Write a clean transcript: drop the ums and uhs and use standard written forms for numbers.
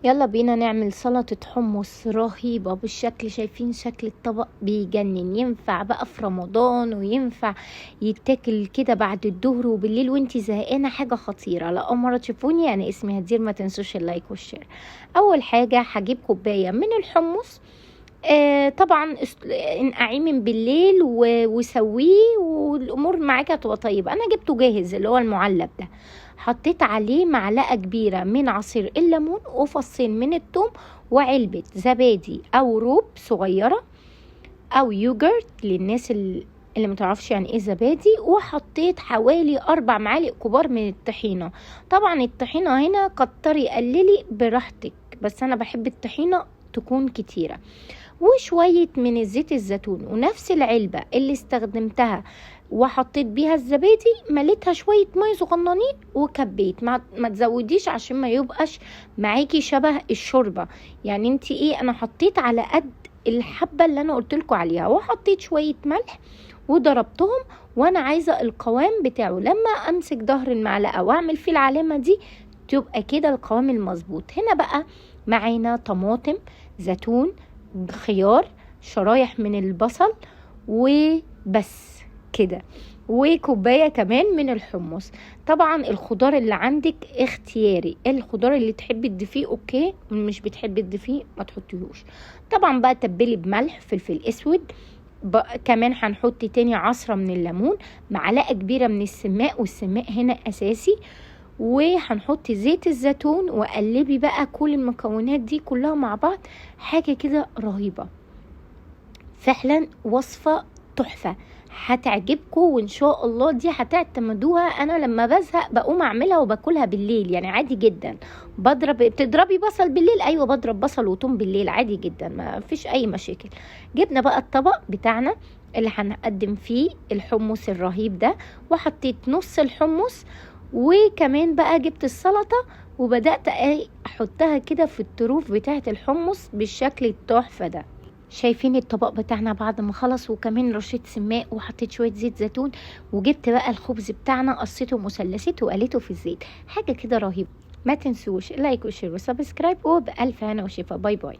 يلا بينا نعمل سلطة حمص رهيبة بالشكل. شايفين شكل الطبق بيجنن، ينفع بقى في رمضان وينفع يتاكل كده بعد الظهر وبالليل وانتي زهقانة. حاجة خطيرة. لو اول مرة تشوفوني انا اسمي هدير، ما تنسوش اللايك والشير. اول حاجة هجيب كوباية من الحمص. طبعا انقعيه من بالليل وسويه والامور معاك هتبقى طيبه. انا جبته جاهز اللي هو المعلب ده. حطيت عليه معلقه كبيره من عصير الليمون وفصين من الثوم وعلبه زبادي او روب صغيره او يوجرت للناس اللي متعرفش يعني ايه زبادي. وحطيت حوالي 4 معالق كبار من الطحينه. طبعا الطحينه هنا كتري قللي براحتك، بس انا بحب الطحينه تكون كتيره. وشوية من الزيت الزيتون، ونفس العلبة اللي استخدمتها وحطيت بيها الزبادي مليتها شوية مية صغننين وكبيت. ما تزوديش عشان ما يبقاش معاكي شبه الشوربة. يعني انتي ايه، انا حطيت على قد الحبة اللي انا قلتلكوا عليها، وحطيت شوية ملح وضربتهم. وانا عايزة القوام بتاعه لما امسك ظهر المعلقة واعمل فيه العلامة دي تبقى كده القوام المظبوط. هنا بقى معانا طماطم، زيتون، خيار، شرايح من البصل وبس كده، وكوباية كمان من الحمص. طبعا الخضار اللي عندك اختياري، الخضار اللي تحبي تضيفيه اوكي، مش بتحبي تضيفيه ما تحطيهوش. طبعا بقى تبلي بملح، فلفل اسود، كمان هنحط تاني عصرة من الليمون، معلقة كبيرة من السماق، والسماق هنا اساسي. وهنحط زيت الزيتون وقلبي بقى كل المكونات دي كلها مع بعض. حاجة كده رهيبة فعلا، وصفة تحفة هتعجبكم وان شاء الله دي هتعتمدوها. انا لما بزهق بقوم اعملها وباكلها بالليل يعني عادي جدا. بتضربي بصل بالليل؟ ايوه بضرب بصل وثوم بالليل عادي جدا، ما فيش اي مشاكل. جبنا بقى الطبق بتاعنا اللي هنقدم فيه الحمص الرهيب ده، وحطيت نص الحمص، وكمان بقى جبت السلطة وبدأت احطها كده في الطروف بتاعة الحمص بالشكل التحفة ده. شايفين الطبق بتاعنا بعد ما خلص، وكمان رشيت سماق وحطيت شوية زيت زيتون، وجبت بقى الخبز بتاعنا قصيته مثلثات وقليته في الزيت. حاجة كده رهيبة. ما تنسوش اللايك والشير والسبسكرايب، وبألف هنا وشفا. باي باي.